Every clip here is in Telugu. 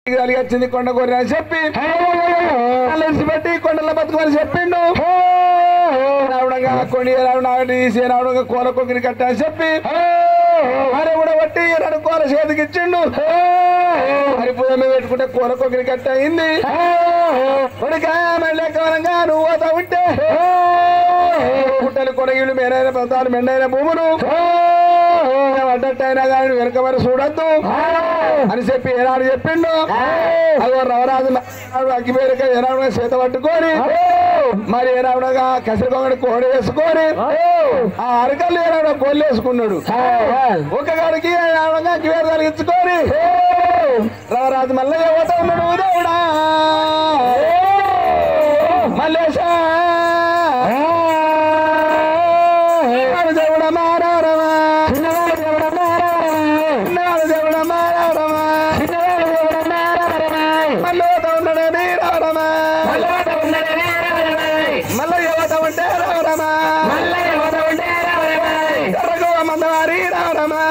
వచ్చింది కొండ కోరి అని చెప్పి పెట్టి కొండల బతుకని చెప్పిండు. రావడంగా కొన్ని తీసి రావడంగా కోల కొక్కిని కట్ట అని చెప్పి మరి కూడా బట్టి రెండు కోల చేతికి ఇచ్చిండు. మరి పూజ మీద పెట్టుకుంటే కోల కొక్కిని కట్ట అయింది. కొడుక మళ్ళీ కవరంగా నువ్వు పోతా ఉంటే పుట్టలు కొనగిళ్ళు మేనైన ప్రాంతాలు మెండైన భూములు అడ్డట్టయినా కానీ వెనక మరి చూడద్దు అని చెప్పి ఏనాడు చెప్పిండు. అదో రవరాజు అగ్గిపేరక ఏనాడుగా చేత పట్టుకొని మరి ఏనాడుగా కసిరికొంగడి కోడి వేసుకొని ఆ అరకల్లు ఏనాడు కోళ్ళు వేసుకున్నాడు. ఒక గాడికి ఏనాడుగా అగ్గిపేర కలిగించుకొని రవరాజు మల్లయ్య పోతా ఉన్నాడు. దేవుడా మల్లేశా దేవుడ మారవరమా మల్ల యువత ఉంటే రావరమా ఎర్రగోవ మందవారి రావరమా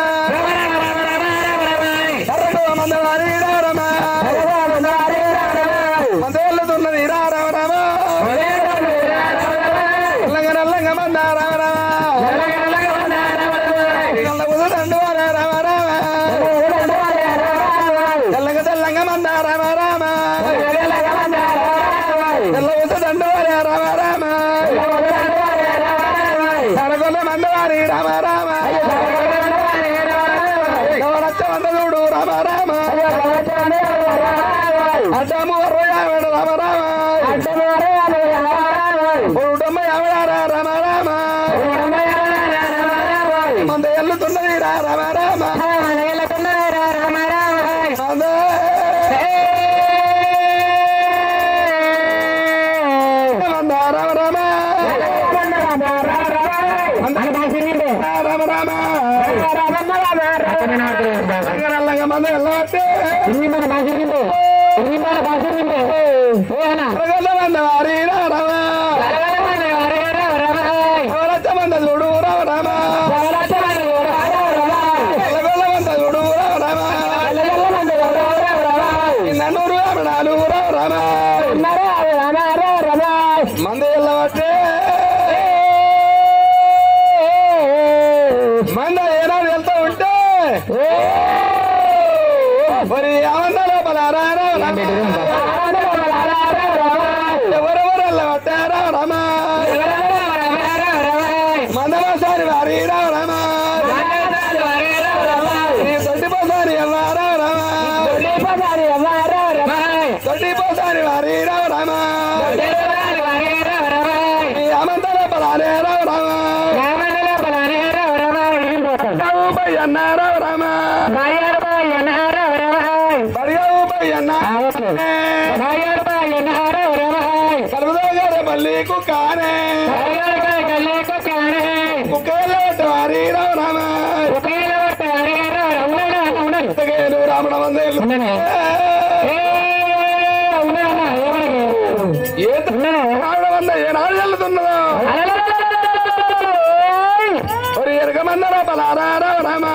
ఎర్రగోవ మందవారి రావరమా మందేళ్ళుతున్నది రావరమా నల్లంగా నల్లంగా మంద రావరమా దండు రావరమా తెల్లంగా తెల్లంగా మంద రావరమా దండు రామ సరగొల్ల మందవారి రామ రామ గౌరచ్చ మందూడు రామ రామ అడ్డము వర్రయావిడ రామ రామ ఉడమ్మ యావిడారా రామ రామ మంద ఎల్లుతున్నది రామ రామ మంది వెళ్ళబట్టే మంద ఏనాడు వెళ్తా ఉంటే మరి ఏమన్నా ఎవరెవరు వెళ్ళబట్టారా రమా మందవాసారి వారి రామా దొడ్డిపోసారి ఎవ్వారా రమా దొడ్డిపోసారి వారి రామా అమంతల బలానే రామా అన్నారా రామా కలుపుదోగారే మళ్ళీ కుక్కానే కుక్కవారి రామా రామణ వందేళ్ళు ఏనాడు వెళ్తున్నదో ఎరగమన్నారా బలారా రామా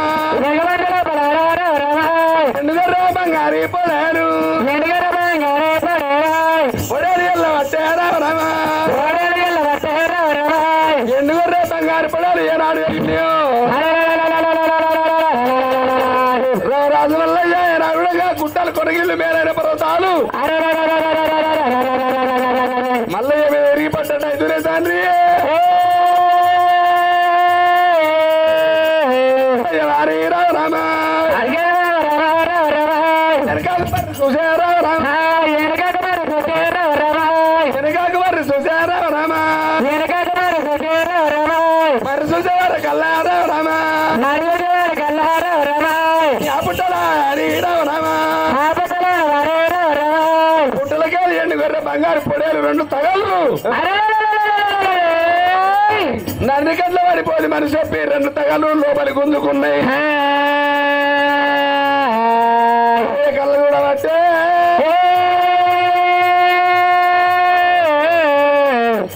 ఎండుగర్ర బంగారి పొడారు పొడారి ఎల్ల పట్టారా రామా ఎండుగర్ర బంగారు పొడారు ఏనాడు రాజు వల్లయ్య ఏనాడుగా గుట్టలు కొనగిళ్ళు మేలైన పర్వతాలు మల్లయ్య మీద ఎరిగి పడ్డట్టు అయితేనే తండ్రి రామా చూసారా రామా వెనకాకు మరి చూసారా రామా మరి చూసేవారు కల్లారా రామా పుట్టలా రామా పుట్టలకే ఎండు గొర్రె బంగారు పొడేలు రెండు తగలు నన్నికట్ల పడిపోయి మనిషి చెప్పి రెండు తగలు లోపలి గుంజుకున్నాయి. కళ్ళు కూడా పట్టే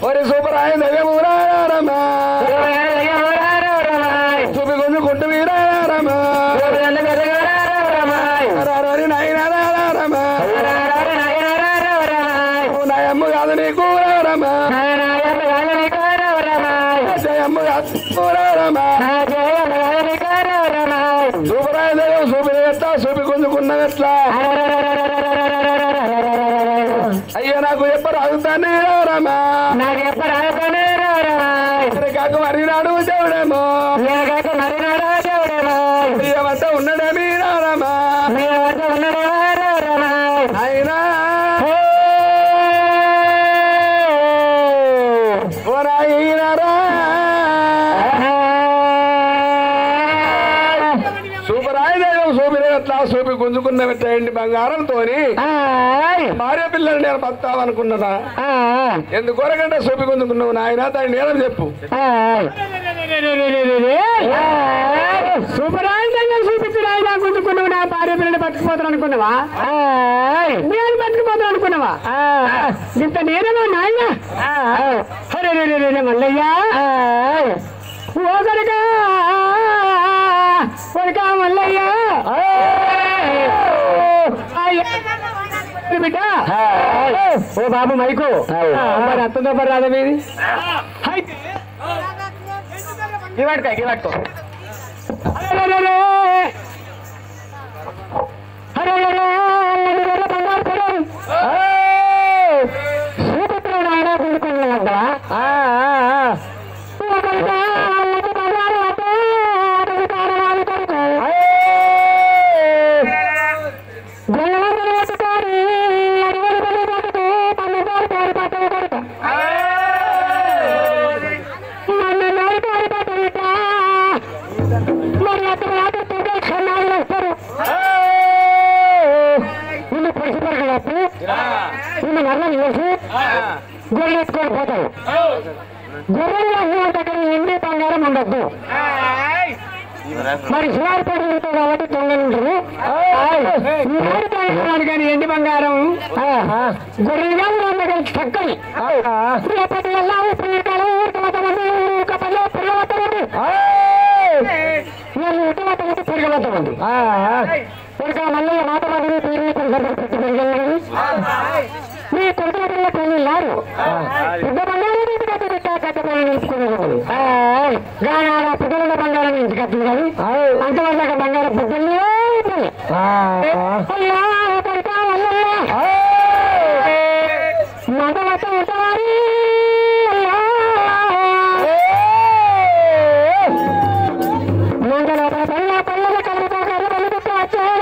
ఒరి సూపర్ ఆయన రమా చూపి గుంజుకుంటూ వీరారమా నాయన రమా వల్ల అయ్యా నాకు ఎప్పుడు అడుగుతానే రామా నాకు ఎప్పుడు ఆడుతానే కాకు మరినాడు దేవుడేమో మరినాడా దేవుడేమో అయ్య వద్ద ఉన్నడేమీ రామా మీ వద్ద ఉన్నడా అయినా సూపి గుంజుకున్న ఎండి బంగారంతో భార్య పిల్లలు నేను బతావనుకున్నానా ఎందుకొరకంటే సూపి గుంజుకున్నావు నాయన దాని నేరం చెప్పు సూపరాయంగా చూపించిన గుంజుకున్నావు నా భార్య పిల్లలు బతికిపోతాను అనుకున్నావా నేను బతికిపోతాను అనుకున్నావా ఇంత నేరమా నాయన మల్లయ్యా ఓగరగా మల్లయ్యా బిడ్డ ఓ బాబు మైకు మరి అత్తతో పని రాదా మీది ఇవాడుకో సూపత్రుడు ఆయన కూడుకున్నాడా గొర్రెత్తుకొని పోతావు గొర్రెలు దగ్గర ఎండి బంగారం ఉండద్దు మరి శివారిపేట కాబట్టి దొంగలు ఉంటారు కానీ ఎండి బంగారం గొర్రెగా దగ్గర చక్కని పెరగబోతుంది పెరగ మళ్ళీ మాట మీ కొడుకుల పిల్లలు లేరు పెద్ద బంగారం పిల్లల బంగారం నుంచి కట్టింది కానీ అంతవరకు బంగారం పుట్టలే మగవత ఉంటారు మంగళ పల్ల పల్లెల కలుపుతో వచ్చారు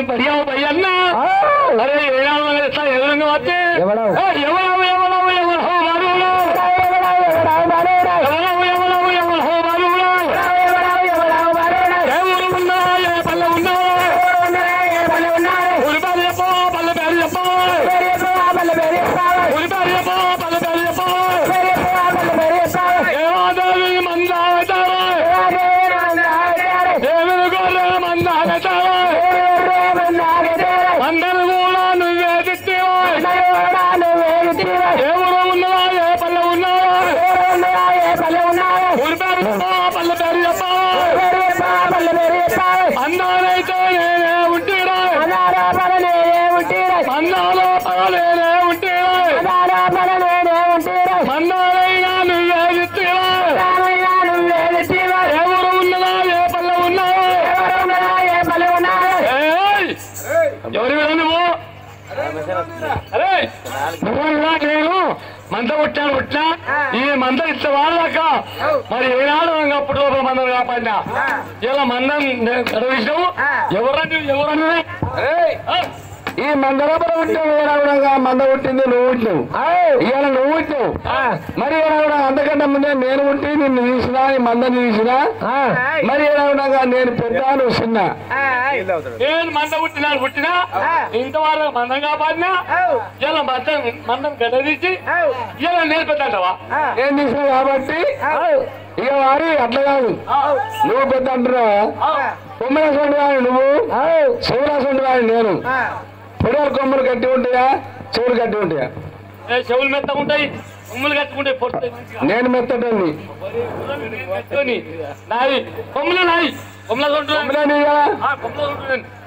పడియావు పయ్యన్నా అరే ఎదురుగా వస్తే నేను మంద కొట్టాను కొట్టినా ఈ మంద ఇట్లా వాళ్ళక మరి ఏనాడు అప్పుడు లోపల మందం కాపాడినా ఇలా మందం విషయం ఎవరన్నా ఈ మందలోపల ఉంటే ఏనాడుగా మంద పుట్టింది నువ్వు ఉంటున్నావు ఇవాళ నువ్వు ఉంటున్నావు మరి ఏనాడుగా అంతకంటే ముందే నేను ఉంటే నిన్ను తీసినా ఈ మందని తీసినా మరి ఏనాడుగా నేను పెద్ద నువ్వు చిన్న నేను మంద పుట్టినా ఇంతవరకు మందం కాపాడినా ఇలా మందం గడ్డ తీసి ఇలా నేర్పెద్దంటావా నేను తీసిన కాబట్టి ఇక వారి అట్లా కాదు నువ్వు పెద్ద అంటున్నావా కొమ్మరాసండి వాడి నువ్వు శివరాసండి వాడి నేను పొడవలు కొమ్మలు కట్టి ఉంటాయా చెవులు కట్టి ఉంటాయా చెవులు మెత్త ఉంటాయి కొమ్ములు కట్టుకుంటాయి పొడుతాయి నేను మెత్తటండి నాది కొమ్ములు నాయి కొమ్మల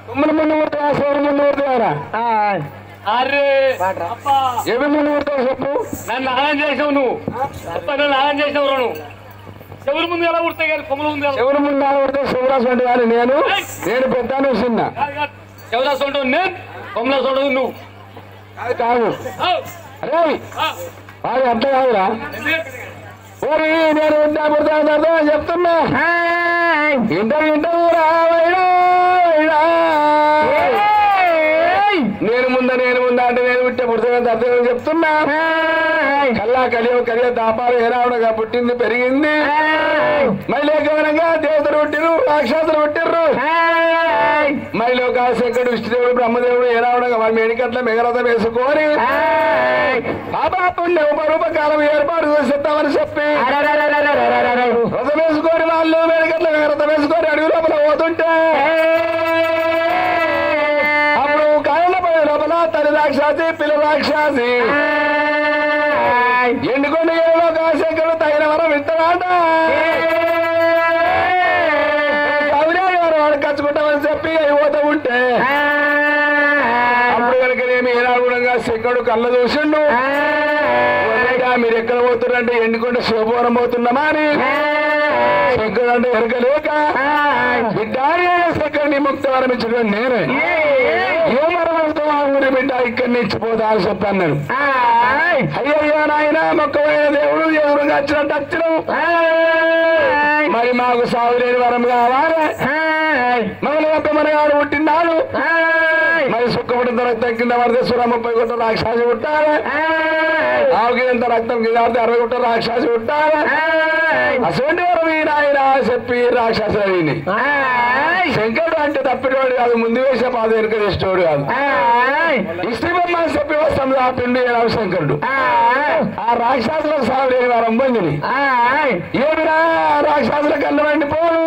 కొమ్మల ముందు కొడతావా చెవుల ముందు కొడతావారా అరే ఏమి ముందు కొడతావు చెప్పు. నన్ను ఆనం చేసావు నువ్వు నన్ను ఆనం చేసావు నువ్వు ఎవరి ముందు ఎలా కుడతాయి కానీ కొమ్మల ముందు ఎవరి ముందు కొడితే శివరాజు అంటే కానీ నేను పెద్ద చిన్న ఎవరాసు ఉంటావు నేను కొమ్మల చూడదు నువ్వు కాదు అరే అది అట్లా కాదురా. ఓరి నేను ఉంటా పుడతా చెప్తున్నా ఇంటరా నేను ముందా అంటే నేను పుట్టే పుడుతున్నా అర్థం చెప్తున్నా. కల్లా కలియో దాపాలు ఏరావడగా పుట్టింది పెరిగింది. మళ్ళీ గౌరంగా దేవతలు పుట్టిరు రాక్షసులు పుట్టిర్రు. మళ్ళీ ఒక శంకరుడు విష్ణుదేవుడు బ్రహ్మదేవుడు ఏరావడగా వారి మేడికట్ల మెగరథం వేసుకొని బాబా పుణ్య రూపకాలం ఏర్పాటు చేసేద్దామని చెప్పి రథం వేసుకొని వాళ్ళు మేడికట్ల మెగరథం వేసుకొని అడుగు లోపల పోతుంటే అప్పుడు కాళ్ళపై లోపల తల్లి రాక్షసి పిల్ల రాక్షసి ఎండుకొండ ఏలో శంకరుడు తగిన వరం ఇస్తాడ వాడు కచ్చుకుంటామని చెప్పి అయిపోతూ ఉంటే అప్పుడు కనుకనేమి ఏనాడుగా శంకరుడు కళ్ళ చూసిండు. మీరు ఎక్కడ పోతున్నారంటే ఎండుకొండ శివపురం పోతున్నామా అని శంకరుడు అంటే ఎరకలేక బిడ్డ శంకరుని ముక్త వరం ఇచ్చిన నేనే ఏ వరమంతో ఆ ఊరి బిడ్డ ఇక్కడి నుంచి పోతా అని చెప్పాను నేను. అయ్యయ్యో నాయన మొక్కమైన దేవుడు ఎవరుగా వచ్చినట్టు వచ్చినాం మరి మాకు సాగు లేని వరం కావాలి. మమ్మల్ని మనగాడు పుట్టినాడు మరి సుఖపడిన రక్తం కింద పడితే 30 గుట్ట రాక్షసి పుట్టాలి. ఆవుకింత రక్తం కింద పడితే 60 గుట్ట రాక్షసి పుట్టాలి. అసలు వరం ఈ నాయన చెప్పి రాక్షసు అయింది. శంకరుడు అంటే తప్పినవాడు కాదు, ముందు వేసే పాద వెనుక చేసేవాడు కాదు. ఇష్టమమ్మ చెప్పి వస్తాం ఆపిండి శంకరుడు. ఆ రాక్షసులకు సాగు లేని వారం పొందిని ఏమిరా రాక్షసుల కళ్ళ వండిపోను.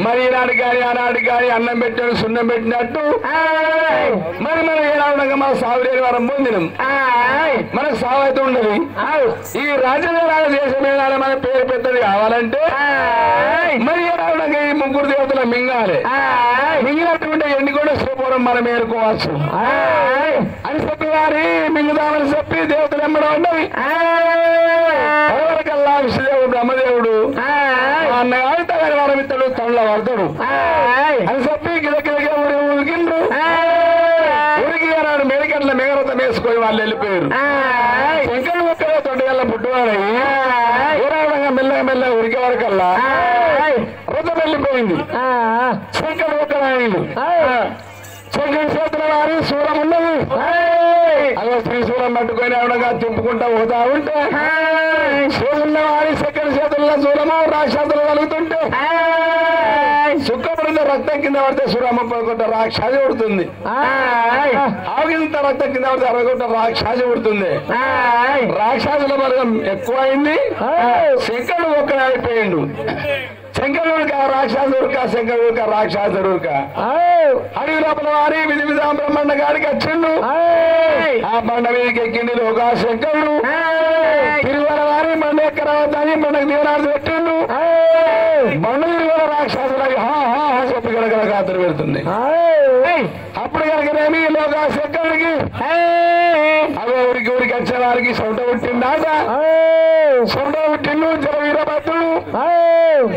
మరి ఈనాడు కానీ ఆనాడు కానీ అన్నం పెట్టాడు సున్నం పెట్టినట్టు మరి మనం ఏనాడుగా మన సాగు లేని వారం పొందినం. మనకు సాగు అయితే ఉండదు. ఈ రాజ్యాంగ దేశం ఏనాడు మన పేరు పెద్దది కావాలంటే మరి ఏనాడుగా ఈ ముగ్గురు దేవతలు మింగాలి. మింగినట్టుకుంటే ఎన్ని కూడా శివపురం మనం ఏరుకోవచ్చు అని చెప్పి వారి మింగుదామని చెప్పి దేవతలు ఎమ్మడం ఉండవి. ఎవరికల్లా విష్ణుదేవుడు బ్రహ్మదేవుడు అన్నగాడు తగని వరమిత్తాడు తనుల పడతాడు అని చెప్పి గిలకిలగా ఉరికిండ్రు. ఉరికి అన్నాడు మేడికట్ల మెగరథం వేసుకొని వాళ్ళు వెళ్ళిపోయారు. శంకరుడు ఒక్కడే తొండగల్ల పుట్టువాడయి ఏరాడంగా మెల్లగా ఉరికి వరకల్లా రథం వెళ్ళిపోయింది. శంకరుడు ఒక్కడాయలు శంకరుడు చేతుల వారి శూలం ఉన్నది. అదో శ్రీశూలం పట్టుకొని ఆవిడగా తిప్పుకుంటా పోతా ఉంటే శూలున్న వారి శంకరుడు చేతుల్లో శూలము రాక్షసులు కలుగుతుంటే సుఖపడిన రక్తం కింద పడితే 30 గుట్ట రాక్షసి పడుతుంది. ఆవింత రక్తం కింద పడితే 60 గుట్ట రాక్షసి పడుతుంది. రాక్షసుల వర్గం ఎక్కువైంది. శంకరుడు ఒక్కడే అయిపోయిండు. శంకరుడుక రాక్షసుడుక శంకరుడుక రాక్షసుడుక అడవి లోపల వారి విధి విధాం బ్రహ్మణ గారికి వచ్చిండు. ఆ బండ మీదకి ఎక్కిండి లోకా శంకరుడు. తిరువల వారి బండ ఎక్కరావద్దని బండకు దీవనాలు పెట్టిండు. బండ తిరువల రాక్షసులకి చెప్పి గడగడ కాతరు పెడుతుంది. అప్పుడు కనుకనేమి లోకా శంకరుడికి అవి ఊరికి వచ్చిన వారికి సొంత పుట్టిందాట. సొంత పుట్టిండు జర వీరభద్రుడు.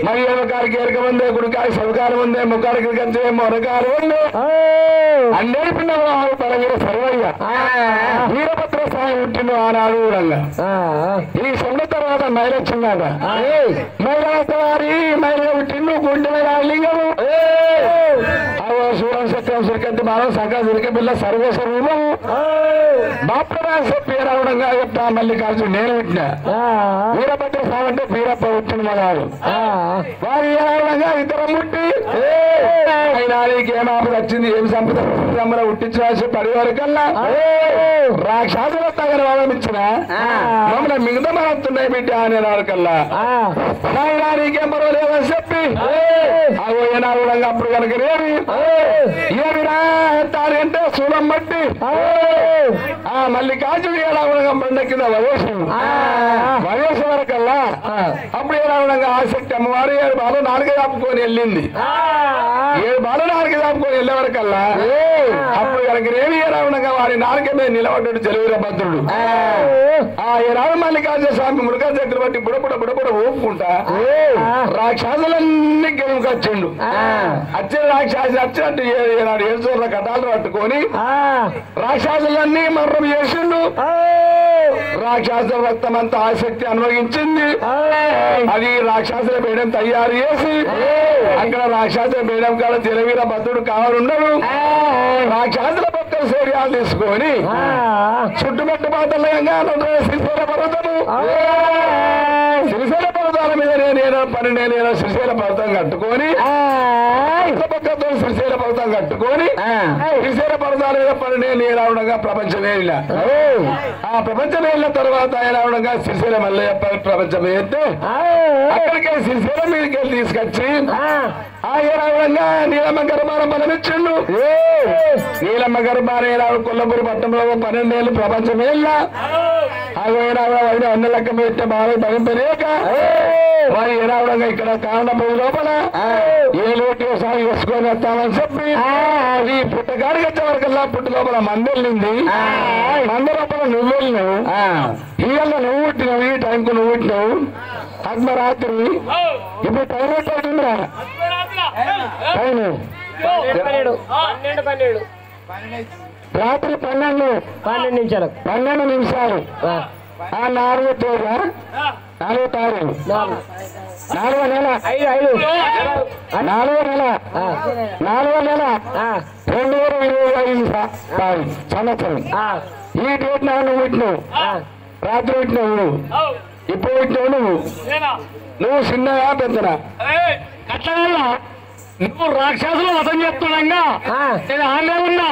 మరి ఎవరికి ఎరక ఉందే గుడికాయ సవకారం ఉందే ముఖానికి కంచే మొరకాలు ఉండే అన్నేపిన పరవీర సర్వయ్య వీరభద్ర స్వామి పుట్టిండు ఆనాడు ఊరంగా. ఈ సొంత తర్వాత మైల వచ్చిందాట. మైల వారి మైల పుట్టిండు గుండె లింగము సూరం సత్యం సురికంతి మానవ సంఖ్య సురిక బిల్ల సర్వస్వరూపం బాప్రరాశ పేరవడంగా చెప్తా. మల్లికార్జును నేను పుట్టిన వీరభద్ర స్వామి అంటే వీరప్ప పుట్టిన మగాడు. వారి ఏడవడంగా ఇద్దరం పుట్టి ఏమాపద వచ్చింది ఏమి సంపద పుట్టించాల్సి పరివారికల్లా రాక్షసుల తగిన వాదం ఇచ్చిన మమ్మల్ని మిగతా మనస్తున్నాయి బిడ్డ అనే వారికల్లా నీకేం పర్వాలేదని చెప్పి ఏనాడుగా అప్పుడు కనుక ఏమిరా ఎత్తాలి అంటే శూలం బట్టి మల్లికార్జునుడు ఏడావుడంగా బండ కింద వవేశం వరకు వరకల్లా అప్పుడు ఏడావుడంగా ఆసక్తి అమ్మవారు 7 బాలు 4 దాపుకొని వెళ్ళింది. 7 బాలు 4 దాపుకొని వెళ్ళే వరకల్లా అప్పుడు కనుక రేవి రావణంగా వారి 4 మీద నిలబడ్డాడు జలవీరభద్రుడు. ఆ రామ మల్లికార్జున స్వామి మునకా చెట్లు బట్టి బుడబుడ ఊపుకుంటా రాక్షసులన్నీ గెలుకొచ్చిండు. వచ్చిన రాక్షసు వచ్చినట్టు 7 చోట్ల కటాలు పట్టుకొని రాక్షసులన్నీ మర్రం చేసిండు. రాక్షసుల రక్తం అంతా ఆసక్తి అనుభవించింది. అది రాక్షసుల మేడం తయారు చేసి అక్కడ రాక్షసుల మేడం కాడ జలవీర భద్రుడు కావాలన్నాడు. రాక్షసుల పక్కన సూర్యాలు తీసుకొని చుట్టుపట్టు పాతలంగా శ్రీశైల పర్వతము శ్రీశైల పర్వతాల మీద నేను 12 శ్రీశైల పర్వతం కట్టుకొని పక్కతో శ్రీశైల పర్వతం కట్టుకొని శ్రీశైల పర్వతాల మీద 12 రావడంగా ప్రపంచమే ఇలా. ఆ ప్రపంచం వెళ్ళిన తర్వాత ఆయన ఉండగా శ్రీశైలం మల్లయ్య ప్రపంచం అయితే అక్కడికి శ్రీశైలం మీదకి వెళ్ళి తీసుకొచ్చి ఆయన ఉండగా నీలమ్మ గర్భారం బలమిచ్చిండు. నీలమ్మ గర్భారం కొల్లపూరి పట్టణంలో 12 ఏళ్ళు ప్రపంచం వెళ్ళా ఆయన అన్న లెక్క పెట్టే బాగా భరింపలేక వారి ఏరావడంగా ఇక్కడ కారణపై లోపల ఏ లోటు సాగు వేసుకొని వస్తామని చెప్పి ఈ పుట్టగాడికి వచ్చే వరకల్లా పుట్టు లోపల మంది వెళ్ళింది. మంది లోపల నువ్వు వెళ్ళినావు. ఇవాళ నువ్వు పుట్టినావు. ఈ టైంకు నువ్వు పుట్టినావు అర్ధరాత్రి. ఇప్పుడు టైం అవుతుందిరా టైం రాత్రి 12 నిమిషాలు. ఆ 4వ తేదీ 4వ తారీఖు 4వ నెల 2025 సంవత్సరం. ఈ డేట్ నువ్వు పుట్టినావు. రాత్రి పుట్టినావు నువ్వు. ఇప్పుడు పుట్టినావు నువ్వు చిన్నగా పెద్దనా. నువ్వు రాక్షసులు వతం చేస్తుండగా నేను ఆమె ఉన్నా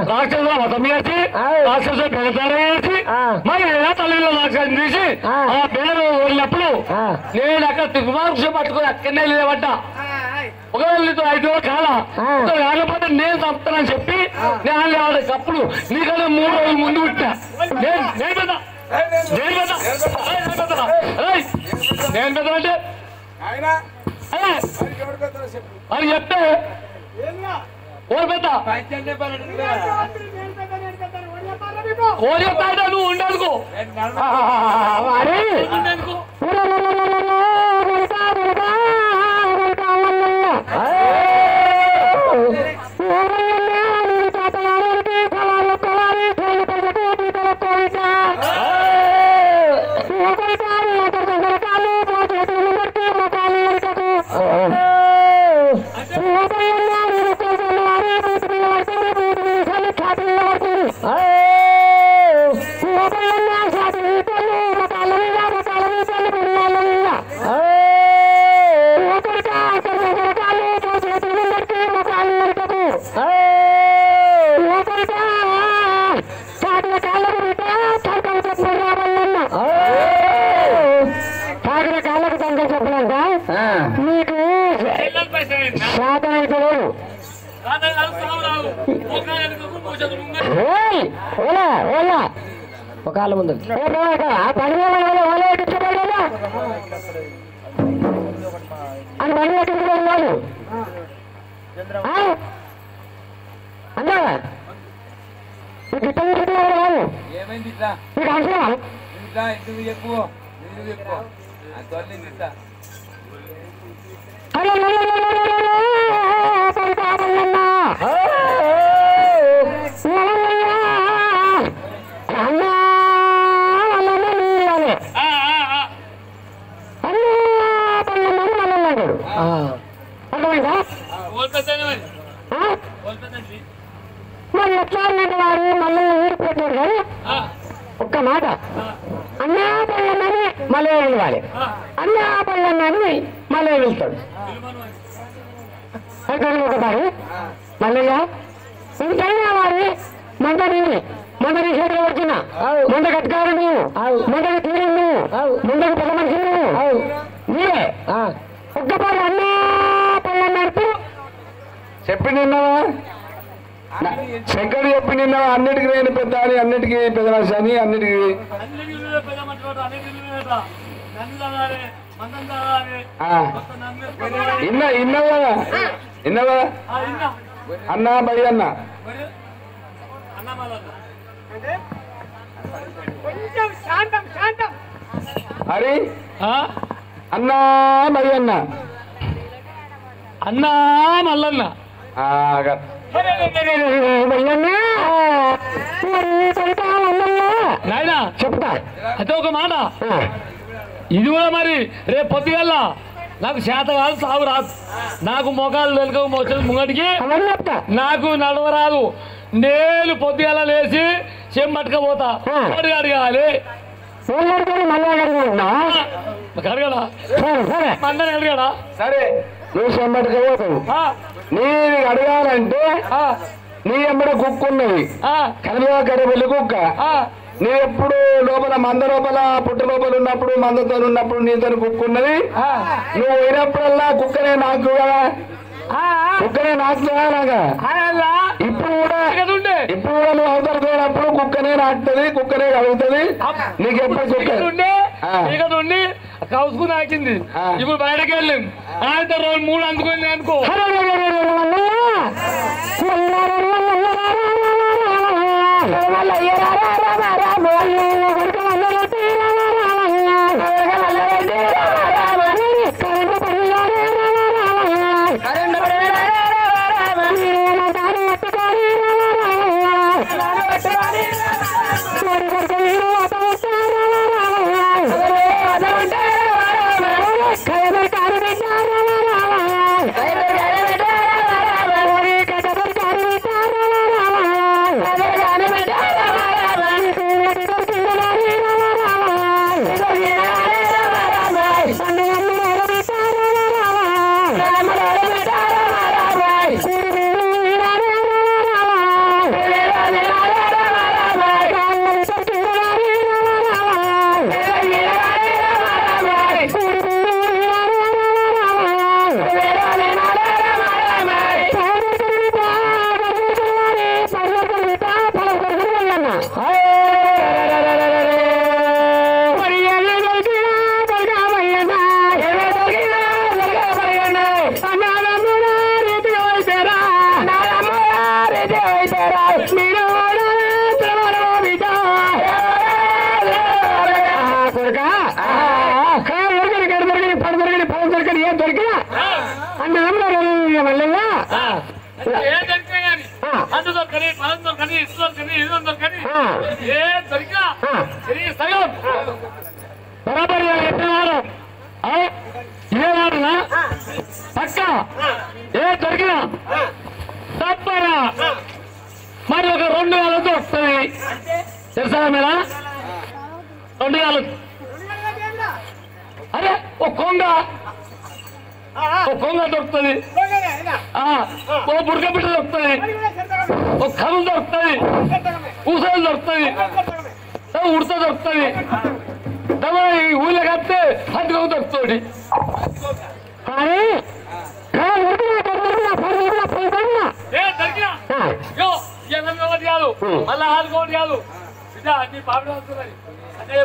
రాక్షసుల వతం చేసి రాక్షసులు పెడతారు చేసి మరి తల్లిలో రాక్షసుని తీసి ఆ పేరు వెళ్ళినప్పుడు నేను అక్కడ తిరుమల పట్టుకొని అక్కడనే లేవడ్డా. ఒకవేళ 5 రోజులు కాలా కాకపోతే నేను చంపుతానని చెప్పి నేను లేవడప్పుడు నీకన్నా 3 రోజులు ముందు పుట్టా. నేను పెద్ద అంటే అని చెప్తే ఓడి పెద్ద ఓడి చెప్తా నువ్వు ఉండదుకో నీకు శాతం అయితే లేదు. ఒక కాళ్ళ ముందు అని మళ్ళీ ఎట్టుకోవాలి అన్నా నీకు ఇతను కాదు నీకు అవసరమా ఎక్కువ మరి ఎట్లా వారు మళ్ళీ ఊరిపోతారు కానీ ఒక్క మాట అన్నా పళ్ళని మళ్ళీ వెళ్ళాలి. అన్నా పళ్ళని మళ్ళీ వెళ్తాడు ఒకసారి మళ్ళీ ఇంకైనా వారి మందరి చేతిలో వచ్చిన ముందుకు అధికారు నువ్వు ముందుకు తీరు నువ్వు ముందుకు పెద్ద మనిషి నువ్వు మీరే ఒక్కపాటు అన్నా పళ్ళన్నట్టు చెప్పి నిన్నావా శంకర్ చెప్పి నిన్నావా అన్నిటికీ నేను పెద్ద అని అన్నిటికీ పెద్ద మనిషి అని అన్నిటికీ ఇన్నవా అన్న బయ్య అన్న హరి అన్నా బయ్య అన్న అన్నా మల్లన్న నాయనా చెప్తా అయితే ఒక మాట ఇది కూడా మరి రేపు పొద్దుగల్లా నాకు చేత కాదు సాగు రాదు నాకు మొగాలు వెనుక మోసలు ముంగటికి నాకు నడవరాదు నేను పొద్దుగల లేచి చెమ్మట్టుకపోతా అడగాలి అడగడా మందని అడగడా సరే నువ్వు చెమ్మట్టుకపోతావు నేను అడగాలంటే నీ ఎంబడ కుక్క ఉన్నది కరివేకర వెళ్ళి కుక్క నీ ఎప్పుడు లోపల మంద లోపల పుట్ట లోపల ఉన్నప్పుడు మందతో ఉన్నప్పుడు నీతో కుక్క ఉన్నది నువ్వు పోయినప్పుడల్లా కుక్కనే నాకు కదా కుక్కనే నాకుగా ఇప్పుడు కూడా నువ్వు అవతల పోయినప్పుడు కుక్కనే నాటుతుంది కుక్కనే కలుగుతుంది నీకు ఎప్పుడు కుక్క కౌసుకుని ఆకింది ఇప్పుడు బయటకు వెళ్ళింది ఆయన రోజు 3 అందుకుంది అనుకో బరాబర్ ఇదేనా పక్క ఏ దొరికినా తప్పరా మరి ఒక 2 గాలతో వస్తుంది తెలుసా మేరా 2 గాలు అరే ఒక కొంగ దొరుకుతుంది ఓ బుడక బిడ్డ దొరుకుతుంది ఒక కరువు దొరుకుతుంది ఊసలు దొరుకుతుంది ఉడత దొరుకుతుంది ఊళ్ళో కడితే అందుకో దొరుకుతుంది కానీ కాదు మళ్ళీ ఆదుకోండి కాదు నీ పాపడి వస్తున్నాయి అదే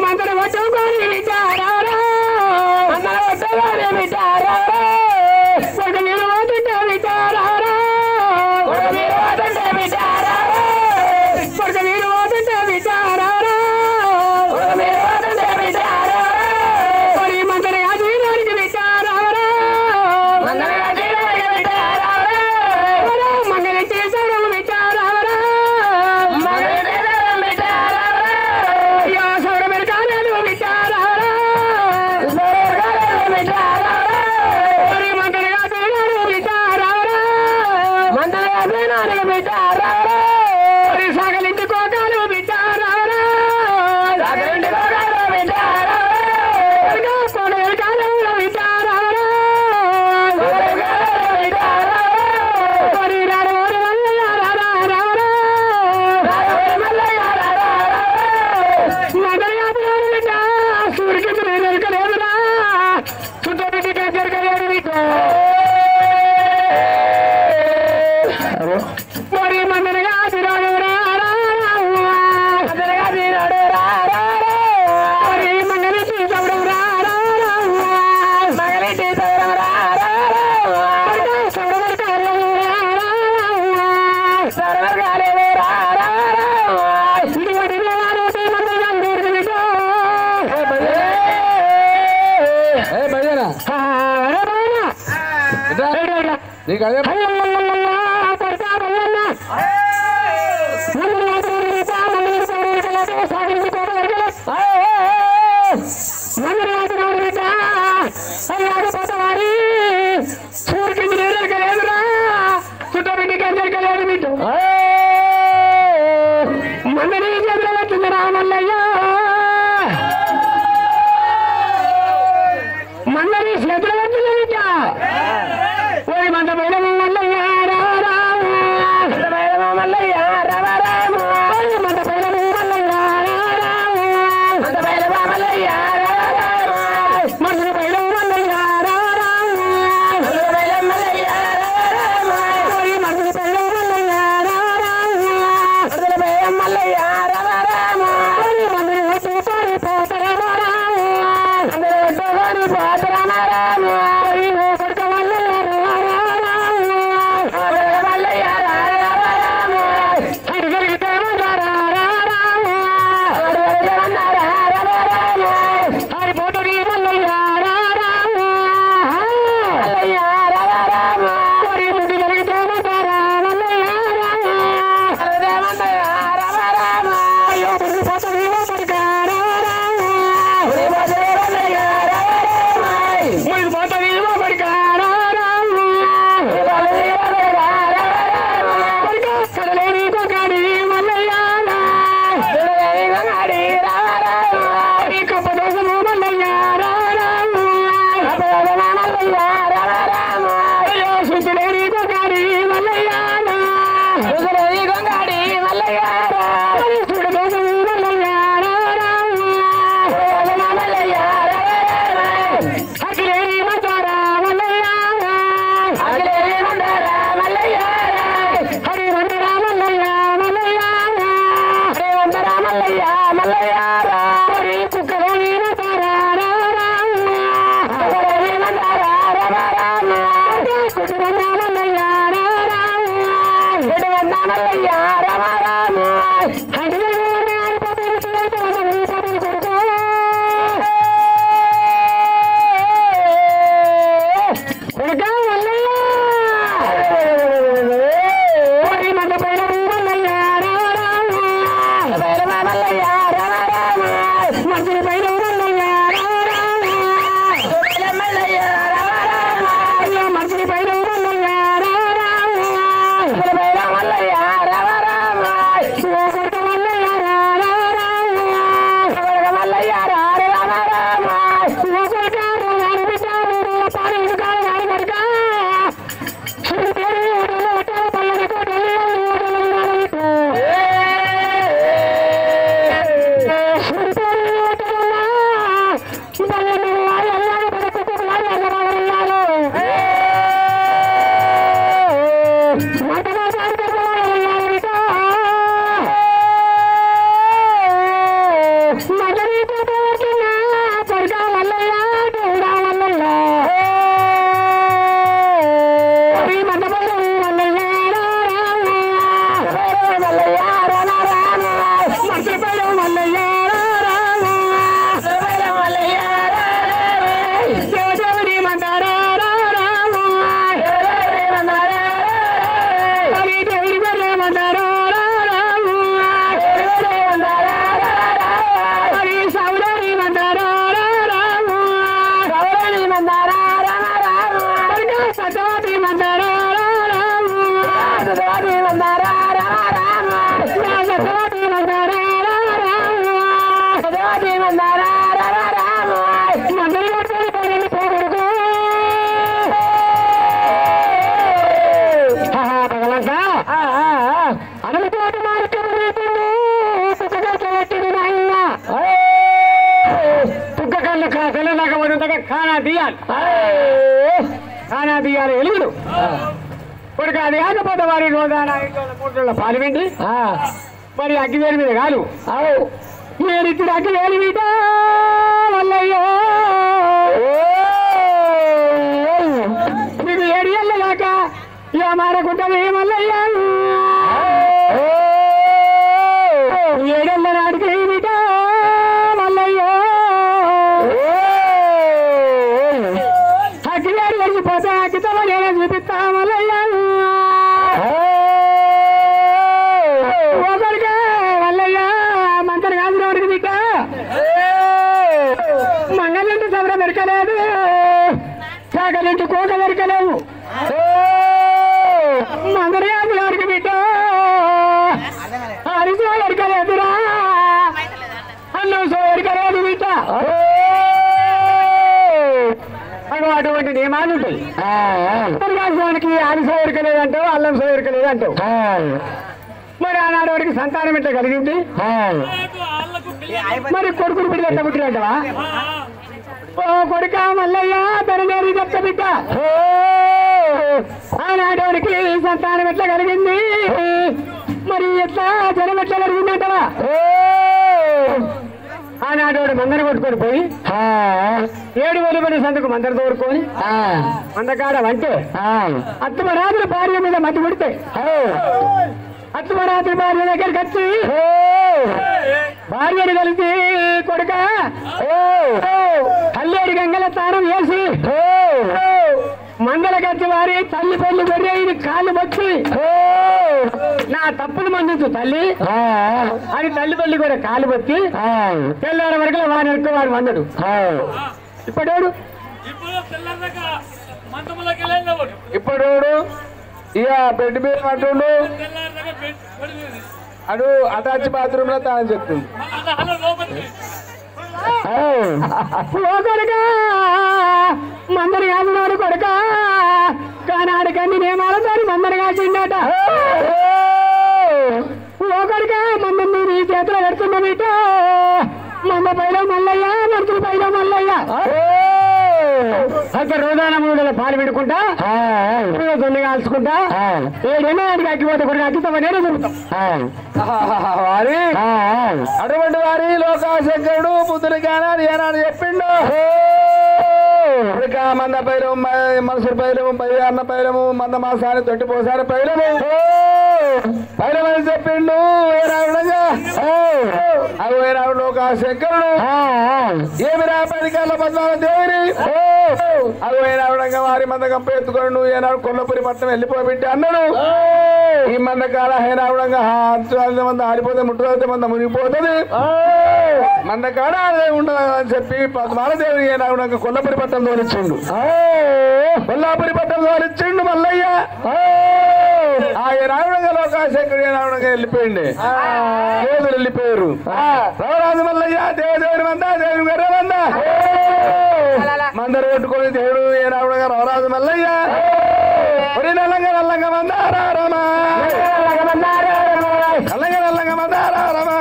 మందరు వచ్చుకొని విచారా మరి మందరగా తిరాడు మరి మంగళి తీసవడు మగలి నీకు అదే మందరి చంద్రవచ్చింది రామల్లయ్య మందరి చంద్రవచ్చింది ఓరి మంద బయలు మల్లయ్య మల్లయ్య మంద బయలు మల్లయ్య మంద బయలు మల్లయ్య మంద బయలు మల్లయ్య Come on. తీయాలి కానా తీయాలి ఎలుగుడు కొడుకు అది కాకపోతే వారి రోజాన 3 రోజుల పాలు వెండి మరి అగ్గివేలి మీద కాదు నేను ఇప్పుడు అగ్గివేలి మీద వల్లయ్యో మీకు 7 ఏళ్ళ దాకా ఇక మారకుంటుంది మల్లయ్యా 7 ఏళ్ళ నాటికి బిడ్డ మల్లయ్యో అగ్గివేలి వెళ్ళిపోతే అగ్గితో నేనే చూపిస్తా మల్లయ్యా ఒకరిగా మల్లయ్యా మంత్రి కాదు బిడ్డ మంగళంటి సవర దొరకలేదు చాకలింటి కోట దొరకలేవు మంగళ ఎవరికి బిడ్డ అరిసో ఎరకలేదురా అన్నం సో ఎరకలేదు బిడ్డ అటువంటి నియమాలు ఉంటాయి మనకి అరిసో ఎరకలేదు అంటావు అల్లం సో ఎరకలేదు అంటావు మరి ఆనాడు వాడికి సంతానం ఎట్లా కలిగింది మరి కొడుకుడు బిడ్డ ఎట్లా పుట్టినట్టవా ఓ కొడుక మల్లయ్య తననేరు చెప్త బిడ్డ ఆనాడు వాడికి సంతానం ఎట్లా కలిగింది మరి ఎట్లా జనం ఎట్లా కలిగిందంటవా ఆనాడు వాడు మందర కొట్టుకొని పోయి 7,000 మంది సంతకు మందర తోడుకొని మందకాడ వంటే అత్తమరాత్రి భార్య మీద మట్టి పుడితే అత్తమరాత్రి భార్య దగ్గరికి వచ్చి భార్యను కలిసి కొడుక కల్లేరు గంగల తానం వేసి మందల కచ్చి వారి తల్లి పెళ్లి గొర్రె ఇది కాళ్ళు వచ్చి నా తప్పులు మందించు తల్లి అని తల్లి పెళ్లి కూడా కాళ్ళు వచ్చి తెల్లారి వరకు వాడి ఎక్కువ వాడు వందడు ఇప్పుడోడు ఇక బెడ్ మీద అంటుండు అడు అటాచ్ బాత్రూమ్ లో తాను చెప్తుంది కొడుక మందరు కాసినాడు కొడుక కానాడు కన్ని నియమాలతో మందరు కాసిండట ఓ కొడుక మందం నీ చేతిలో పెడుతున్నా బిడ్డ మంద పైలో మల్లయ్య మనుషుల పైలో మల్లయ్య అక్కడ రోజాన 3 రోజుల పాలు పెట్టుకుంటా దొన్ని కాల్చుకుంటా 7 ఏళ్ళకి అక్కిపోతే కొన్ని అక్కిస్తామని నేను చెబుతాం వారి అటువంటి వారి లోకాశంకరుడు బుద్ధుని జ్ఞానాన్ని ఏనాడు చెప్పిండు మంద పైరము మనుషుల పైరము పైరు అన్న పైరము మంద మాసాన్ని తొట్టిపోసాని పైరము పైరమని చెప్పిండు ఏనాడుగా అవి ఏనాడు లోకాశంకరుడు ఏమి రాపరికాల పద్మాల దేవిని అవి ఏనాడుగా వారి మంద కంప ఎత్తుకొని నువ్వు ఏనాడు కొల్లపురి పట్టణం వెళ్ళిపోబెట్టి అన్నాడు ఈ మంద కాల హైనావుడంగా మంద ఆడిపోతే ముట్టుదైతే మంద మునిగిపోతుంది మంద కాడ ఉండదు అని చెప్పి పద్మాల దేవి ఏనావుడంగా కొల్లపురి పట్టణం తోలిచ్చిండు కొల్లాపురి పట్టణం తోలిచ్చిండు మల్లయ్య ఆ ఏనావుడంగా లోకాశంకరుడు ఏనావుడంగా వెళ్ళిపోయింది దేవుడు వెళ్ళిపోయారు రావరాజు మల్లయ్య దేవదేవుని మంద దేవుని గర్రె మంద మందరు కొట్టుకొని దేవుడు ఏనావుడంగా రావరాజు మల్లయ్య నల్లంగా నల్లంగా మందారారమా నల్లంగా నల్లంగా మందారారమా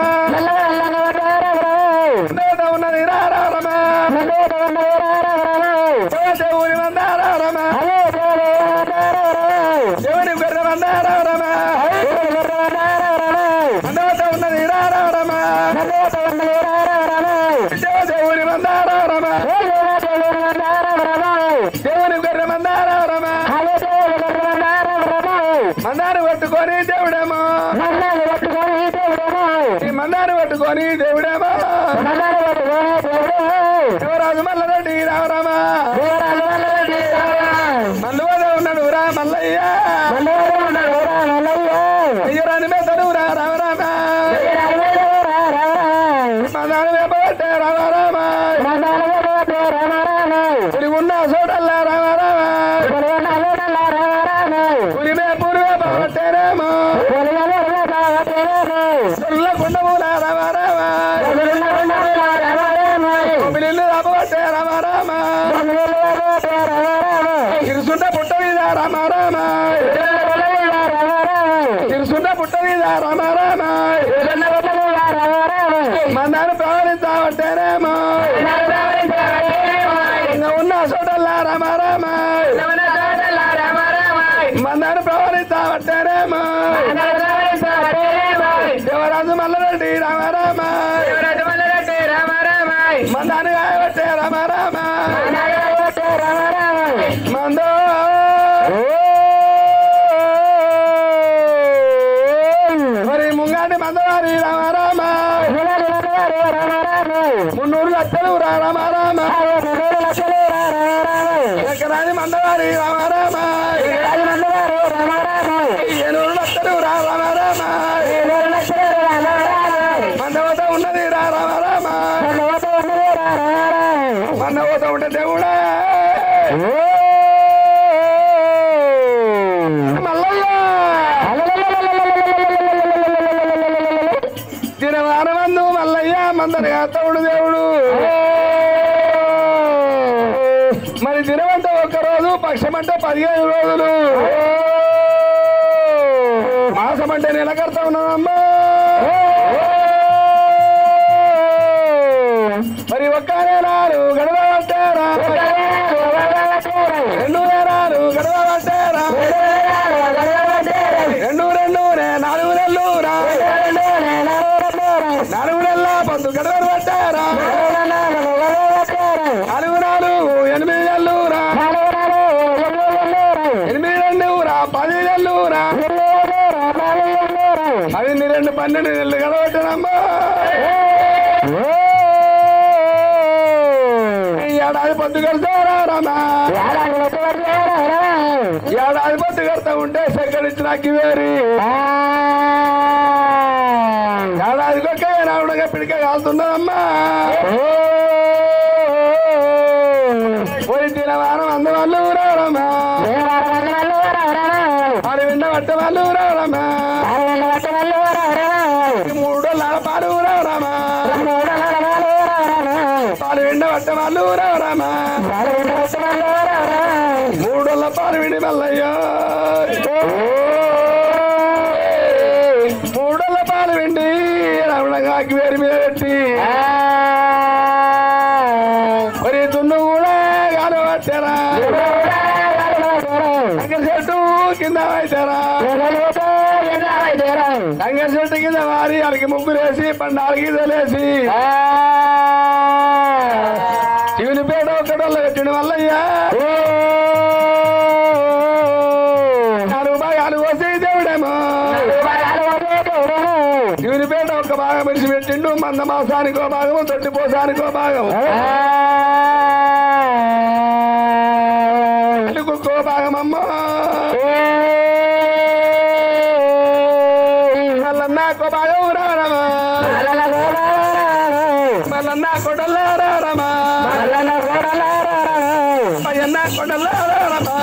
ఉన్నది రారారమా దేవుని మందారారమా దేవుని గొర్రె మందారారమా ఉన్నది రారారమా దేవుని మందారారమా దేవుని గొర్రె మందారారమా మందారు పట్టుకొని దేవుడేమో ఈ మందారు పట్టుకొని దేవుడేమో యువరాజు మల్లరెడ్డి రామరామా మల్లువద ఉన్నాడు రా మల్లయ్య అయ్యరాని మెదడు రా రామరామా మందారు వేపబట్టే రామరామా ఉన్న చోటల్లా రామరామా పులిమే పులిమే బాబట్టేరేమో కొండమూల రామారామా పిల్లి రాబట్టే రామారామా ఇరుసుంట పుట్ట మీద రామారామా ఇరుసుంట పుట్ట మీద రామారామా మందారు ప్రవహించబట్టేరేమో ఉన్న రామ రామ మందారు ప్రవహిస్తావట్టేరేమో దేవరాజు మల్లరెడ్డి రామ రామ మందాను గాయబట్టే రామ రామ మందో మరి ముంగాటి మందవారి రామ రామ 300 లక్షలు రామ రామ ఎకరాని మందవారి రామ రామ 700 లక్షలు రామ రామ మందవత ఉన్నది రామ రామ మందవత ఉంటే దేవుడా మల్లయ్య దినవారమందు మల్లయ్య మందరి తవుడు దేవుడు మరి దినమంటే 1 రోజు పక్షమంటే 15 రోజులు మాసం అంటే నెలకర్త ఉన్నదమ్మా మరి 1 నెలలు గడవబట్టారా 2 నెలలు గడవబట్టారా 2 4 నెలలు 4 నెలల పొద్దు గడవలు పట్టారా 4 8 నెలలు 8 2 10 నెలలు 10 2 12 నెలలు గడవట్టనమ్మా ఏడాది పొద్దు కడతారా రామా ఏడాది పొద్దు కడతా ఉంటే సేకరించిన అక్కివేరి ఏడాదికొక్క రావడగా పిడిక కాలుతున్నదమ్మా పోయి తినవారం అందవాళ్ళు రావడమ్మా వారి విండ పట్ట వాళ్ళు రావడమ్మా 3 పాలు రావడమ్మా పాలు విండ పట్ట వాళ్ళు రావడమ్మా 3 పాలు విండి మల్లయ్యా 3 పాలు విండి రావడంగా వేరు మీద పెట్టి మరి దున్ను కూడా గాలి పట్టారా తంగ చెట్టు కింద అయితారా తంగ చెట్టు కింద వారి అడిగి ముగ్గులేసి పండాలకి తెలిసి శివునిపేట ఒకటోళ్ళు పెట్టిన వల్లయ్యా 4 భాగాలు పోసి దేవుడేమో శివునిపేట ఒక భాగం మనిషి పెట్టిండు మంద మాసానికో భాగము తొట్టి పోసానికో భాగం కుక్కో భాగమమ్మ మల్లన్నాకో భాగం రారమా మల్లన్నా కొడల్లా రారమా పయ్యన్నా కొడల్లా రారమా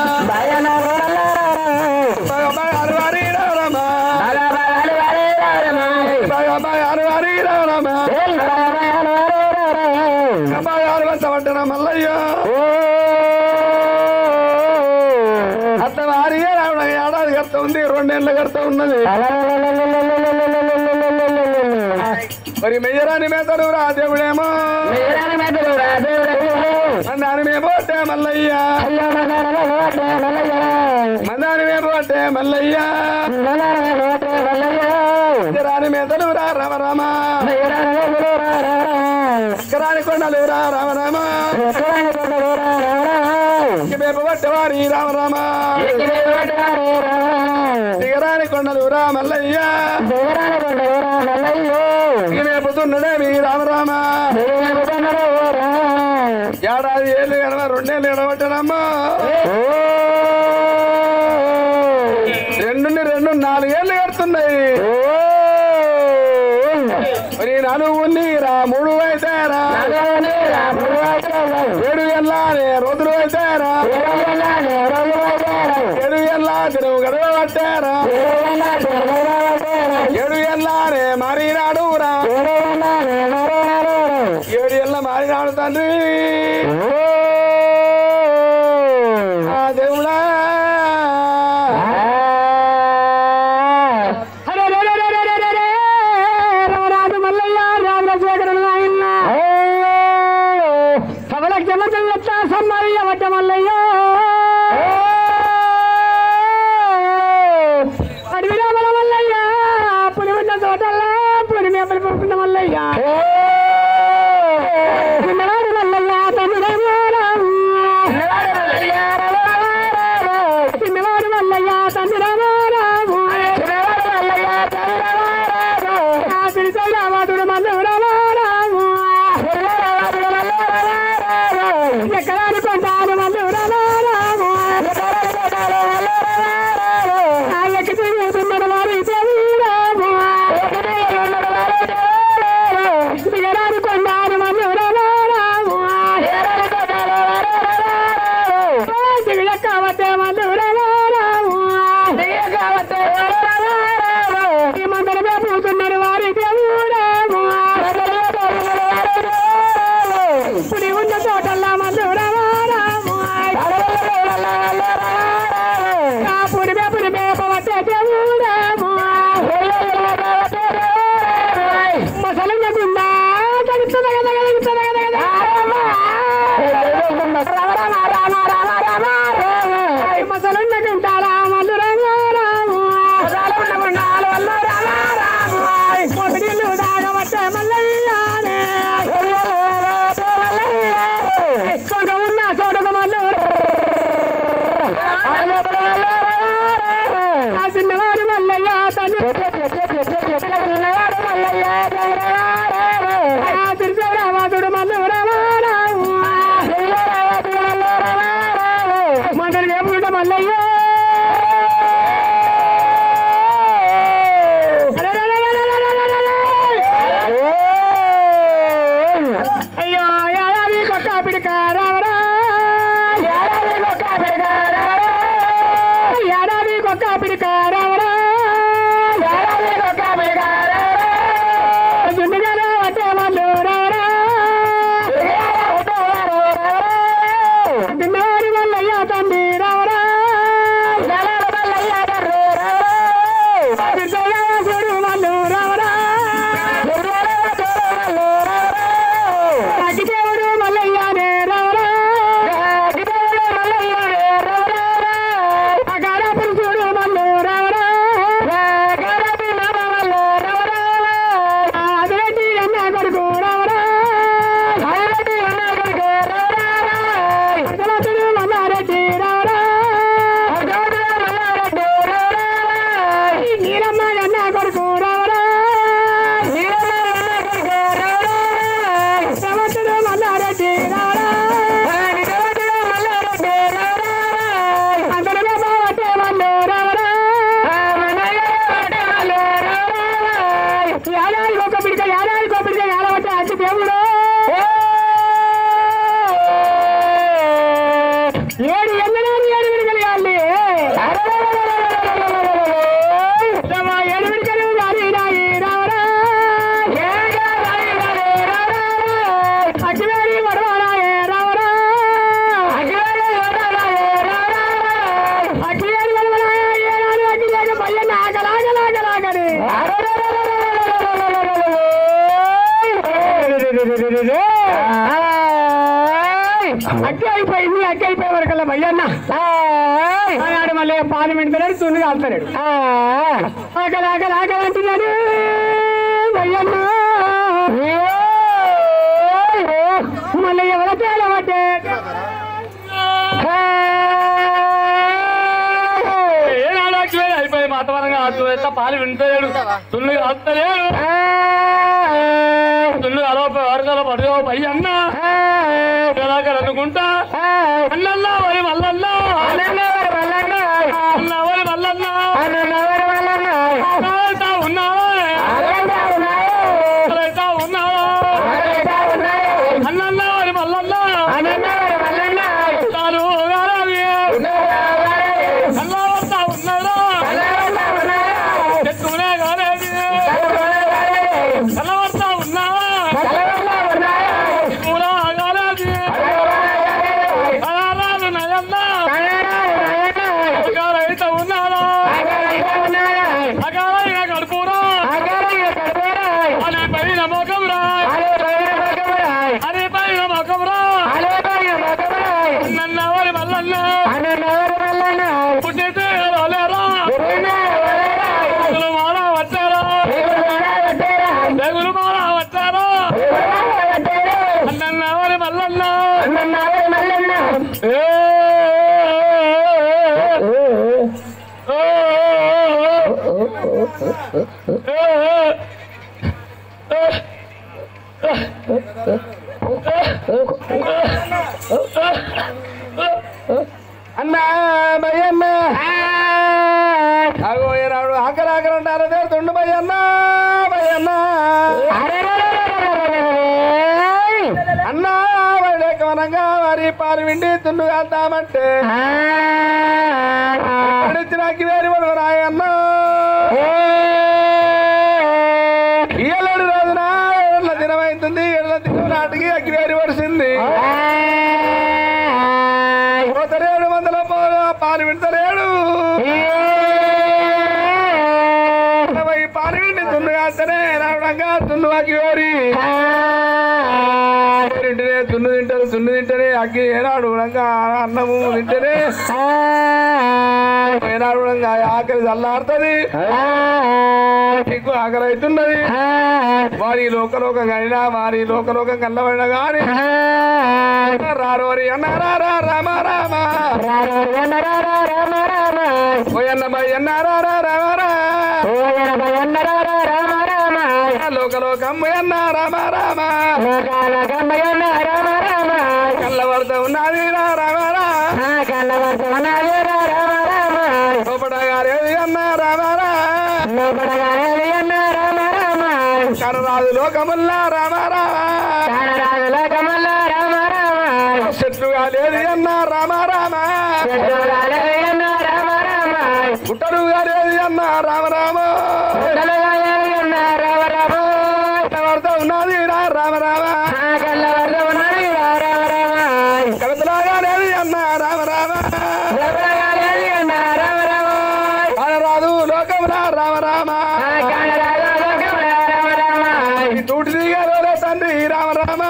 అరువారి రారమా అరువారి రారమా పట్టణ మల్లయ్య అత్తవారి రావడం ఏడాది కడతా ఉంది 2 ఏళ్ళు కడతా ఉన్నది మరి మెయ్యరాని మేతలు రా దేవుడేమో మందాని మేము అంటే మల్లయ్య మందాని మేము అంటే మల్లయ్య రాని మేతలు రా రామ రామ రాని కొండలు రా రామ రామ మేపు పట్టవారి రామ రామ దిగరాని కొండలు రా మల్లయ్య మేపుతున్నడే మీ రామ రామ ఏడాది ఏళ్ళు గడవ 2 ఏళ్ళు గడవట్టనమ్మా 2 4 ఏళ్ళు కడుతున్నాయి మరి 4 రా 3 అయితేరా 7 ఏళ్ళనే రోజులు అయితేరా 7 ఏళ్ళ తిరుగు గడవ పట్టారా 7 ఏళ్ళనే మారినాడు రా 7 ఏళ్ళ మారినాడు తండ్రి దేవుడా మల్లయ్య మసలున్న గుంటాల మల్లు రామారాము పొగడిల్లు దాగవచ్చే మల్లయ్యానే కొండ ఉన్న చోటకు మల్లు ఆ చిన్నవాడు మల్లయ్య తల్లి తిరుచరావాదుడు మల్లు రామారాము మండలి వేపుడు మల్లయ్య అయ్యో యాదాది కొక్క పిడిక రావరా యాదాది కొక్క పిడిక రావరా దుండుగానే వట్టే వాళ్ళు రావరా దిన్నవారి మల్లయ్య తండ్రి రావరా చూడు వాళ్ళు రావరా అగ్గిదేవుడు మల్లయ్యనే రావరా అగారాపురు చూడు మల్లు రావరా అదిరెడ్డి అన్న కొడుకు రావరా అసలతుడు మల్లారెడ్డి రావరా నీలమ్మ అన్న కొడుకు రావరా సమతుడు మల్లారెడ్డి రావరా అందరూ బావటే వాళ్ళు రావరా యాదాది ఒక పిడిక యాదవట్టే అచ్చి దేవుడు ఏడు ఎన్నడాన్ని ఏడు విడుదల కాలి ఏడు విడుదలు రాయి రావరా అగ్గివేరి వడవాడాయే రావరా అగ్గివేరి వడవాడాయే ఏనాడు అగ్గి లేక పయ్యన్న ఆగలాగలాగలాగని అగ్గి అయిపోయి వరకల్లా భయ్యన్న ఆనాడు మళ్ళీ పార్లమెంట్ పిల్లలు తున్ను కాల్తాడు ఆకలాగలాగలంటున్నాడు భయ్యన్న మళ్ళీ ఎవరో తేలబట్టే ఏనాడు అగ్గివేలు అయిపోయి మాతవరంగా ఆడుతూ పాలు వింటలేడు తుళ్ళు కాస్తలేడు తుళ్ళు అలవై వరదల పడుగో పయ్యి అన్న అనుకుంటా అన్నల్లా వరి మల్లన్నా అన్న వరి మల్లన్నా ఉన్నావా అన్నల్లా వరి మల్లన్నా తాను అన్నా వస్తా ఉన్నాడా ఎత్తునే కాలేదు కలవర్తా ఉన్నావా పూరా కాలేదు కళారాలు నయన్నా అయితే ఉన్నాడా అగారైన కడుపురా అనే పైన మొఖంరా అనే పైన మొఖంరా నన్నవరి మల్లన్న పుట్టితే రాలేరా మాల వచ్చారా దేవులు మాల వచ్చారా నన్నవరి మల్లన్న అన్నా భయ్యన్న అగో ఏనాడు ఆకలాకలంటారా తీరుతుండు భయ్యన్న అన్నా వడకవనంగా వారి పాలు విండి తుండు కాద్దామంటే అడిచినాకి వేరి వడు రాయన్నా ఏడు రోజున ఏళ్ళ దినమైతుంది ఏళ్ళ దినం నాటికి అగ్గివేరి వడిసింది పోతరేడు మందల పాలు వింటలేడు పాలు విండి తుండు కాస్తేనే రావడంగా తుండు అగ్గివేరి తున్ను తింటారు అగ్గి ఏనాడు అన్నము తింటేనే ఏనాడు ఆకలి చల్లారుతుంది నీకు ఆకలి అవుతున్నది వారి లోకలోకం అయినా వారి లోకలోకం కల్లబడినా గాని రారోరి అన్నారా రామ రామ ఓయన్నమయ్యన్నారా రామ రామ లోకలోకం అన్న రామ రామ కల్లబడత ఉన్నది రామ లోపడగారేది అన్న రామ కనరాజు లోకముల్లా రామ చెట్లుగా లేదు అన్న రామ గుట్టలుగా లేదు అన్న రామ ఉన్నది రామ కవితలాగా లేదు అన్న రామ కనరాజు లోకములా రామ తూటి దిగాలో తండ్రి రామ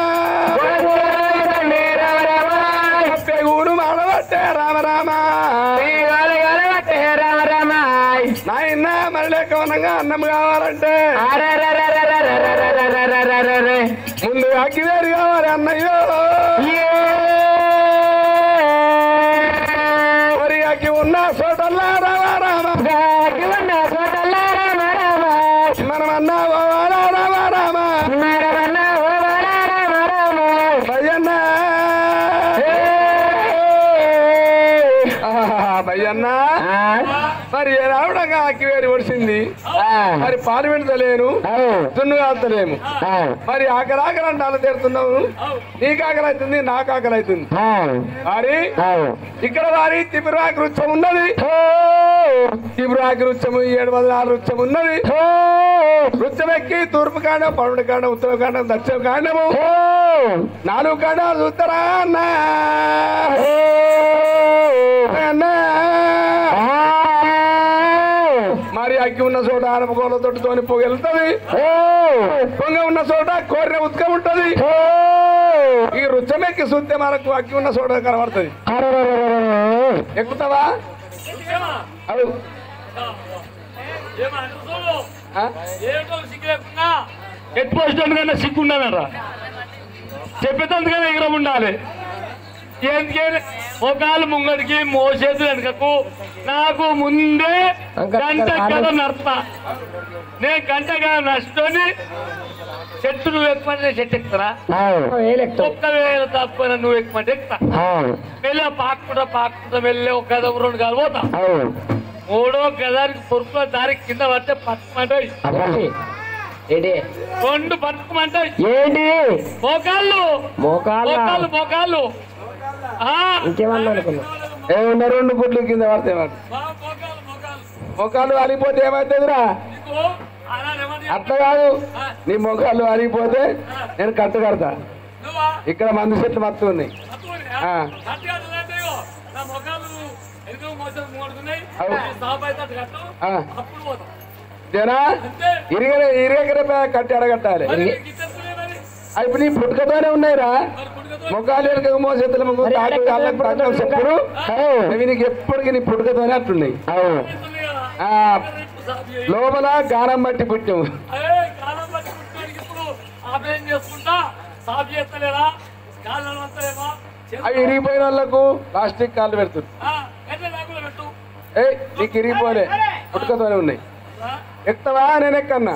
ఊరు మాడబట్టే రామ నాయన మళ్ళీ కవనంగా అన్నం కావాలంటే ముందు అక్కివేరు కావాలి అన్నయ్యో మరి అక్కి ఉన్న చోటల్లా రామ మనమన్నా రామ భయ్యన్నా మరి రావడంగా అక్కివేరి ఒడిసింది మరి పాలు పెడతలేను దున్ను కాస్తలేము మరి ఆకలి అంటే తీరుతున్నావు నీకు ఆకలి అవుతుంది నాకు ఆకలి అవుతుంది మరి ఇక్కడ వారి త్రిపురాకి వృక్షం ఉన్నది త్రిపురాకి వృక్షము 704 వృక్షం ఉన్నది వృక్షం ఎక్కి తూర్పు కాండం పడమటి కాండం ఉత్తర కాండం దక్షిణ కాండము 4 కాండాలు చూస్తారా అన్నా మరి అగ్గి ఉన్న చోట ఆనపకోల తొట్టుతోని పొగెళ్తుంది పొంగ ఉన్న చోట కోరిన ఉత్కం ఉంటది ఈ రుచ్చమెక్కి చూస్తే మనకు అగ్గి ఉన్న చోట కనబడుతుంది ఎక్కుతావా అవు ఎత్తుపోసినందుకన్నా సిగ్గుండాలరా చెప్పేందుకన్నా ఎగరం ఉండాలి ఎందుకంటే ఒకళ్ళు ముంగడికి మోసేది వెనకకు నాకు ముందే గంట కథ నడతా నేను గంట కథ నడుచుకొని చెట్టు నువ్వు ఎక్కుమంటే చెట్టు ఎక్కుతారా ఒక్కవేళ తప్ప నువ్వు ఎక్కుమంటే ఎక్కుతా వెళ్ళి పాక్కుంటా వెళ్ళి ఒక గద 2 గాలు పోతా 3వ గదానికి పొరుపుల దారి కింద పడితే పట్టుకుమంటాయి 2 పట్టుకుమంటాయి ఏంటి మోకాళ్ళు ఇంకేమన్నా అనుకున్నా ఏమన్నా 2 పుట్లు కింద పడతాయి వాడు మొక్కలు అరిగిపోతే ఏమవుతుందిరా అట్లా కాదు నీ మొక్కలు అరిగిపోతే నేను కట్టు కడతా ఇక్కడ మందు చెట్లు మత్తు ఉన్నాయి జనా ఇరగరే కట్టి అడగట్టాలి ఇప్పుడు నీ పుట్టుకతోనే ఉన్నాయిరా మొక్కలు వెనక మోసేతుల చెప్పుడు అవి నీకు ఎప్పటికీ నీ పుట్టుకతోనే అట్లున్నాయి లోపల గానం బట్టి పుట్టాము అవి ఇరిగిపోయిన వాళ్ళకు ప్లాస్టిక్ కాళ్ళు పెడుతుంది నీకు ఇరిగిపోలే పుట్టుకతోనే ఉన్నాయి ఎక్కుతావా నేను ఎక్కన్నా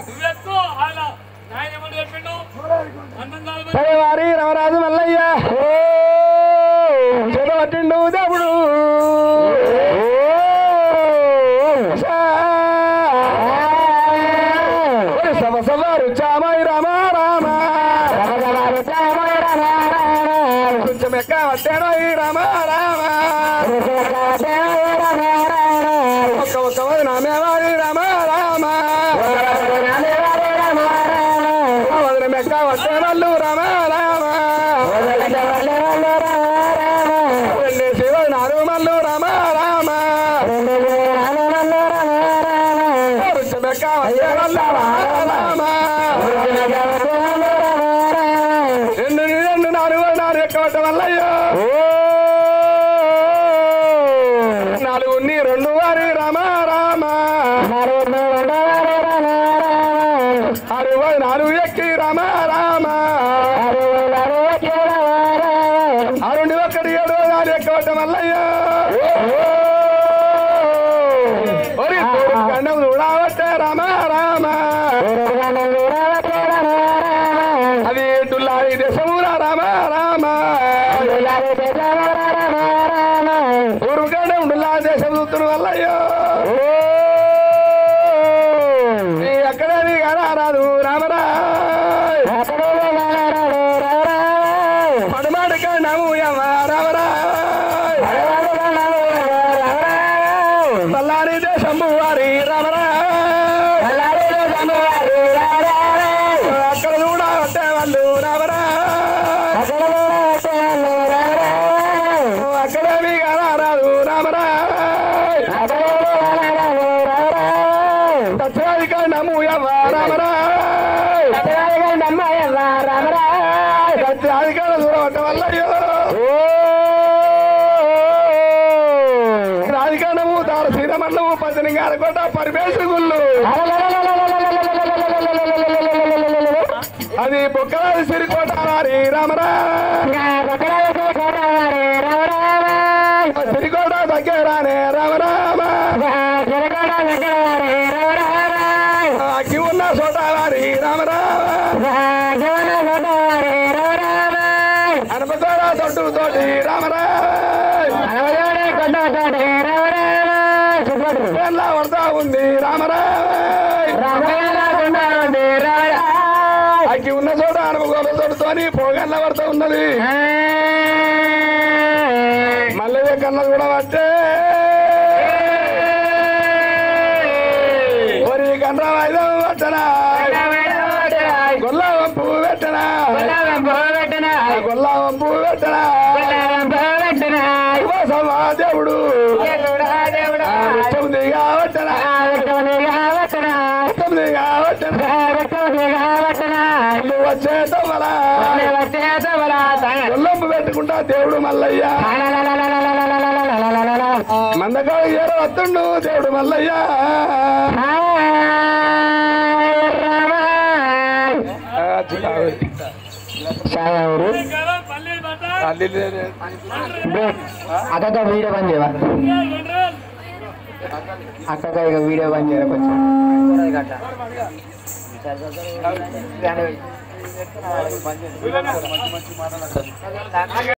సరే వారి రవరాజు మల్లయ్య చదవట్టిండు దేవుడు సభసవారు చామై రామ కొంచెం ఎక్క వట్టారో ఈ రామ ఒక్క నామేవారి రామ మెక్క వట్టే వాళ్ళు రామ శివ 4 మల్లు రామ మెక్క వట్టే వాళ్ళు రెండు 4 ఎక్క వట్ట వల్లయ్యో నాలుగుని రెండు వారి రామ రామ అరవై నాలుగు ఎక్కి రామ రామ అరుణి ఒకటి 7 నాలుగు ఎక్కవటం మల్లయ్యా గండం చూడవట్టే రామ రామ అది డుల్లారి దేశమురా రామ రామ ఊరుగండం డుల్లా దేశం చూస్తున్న వల్లయ్యో ఎక్కడే నీ రాదు రామరా పడమాడు కండము రామరా బల్లారి దేశము వారి రామరా అక్కడ చూడవట్టే వాళ్ళు రామరా అక్కడే మీ రాదు రామరా దక్షిణాది కండము రామరా దక్షిణాది కండ చూడవట్ట వల్లయ్యో రాజకాండము దాడ శ్రీరమణము పద్దెని గారకోట పరిమేశ్వర గుళ్ళు అది బొక్కరాజు సిరికోట వారి రామరా సిరికోట దగ్గరానే రామరామ అగ్గి ఉన్న చోట వారి రామరామ అనపకోర తొట్టు తోటి రామరా వడతా ఉంది రామరా అగ్గి ఉన్న చోట అనుకోల తోడుతోని పోగల్ల వడతా ఉన్నది మల్లయ్య కన్న కూడా పట్టే ఒరి కన్న వైద్యం పట్టనా గొల్ల వంపు పెట్టనా గొల్ల వంపు పెట్టనా దేవుడు వచ్చేతొల్లంపు పెట్టుకుంటా దేవుడు మల్లయ్య మందకాడ ఏరో వస్తుండు దేవుడు మల్లయ్య అక్క వీడియో బంద్ చేయవా అక్క ఇక వీడియో బంద్ చేయరా కొంచెం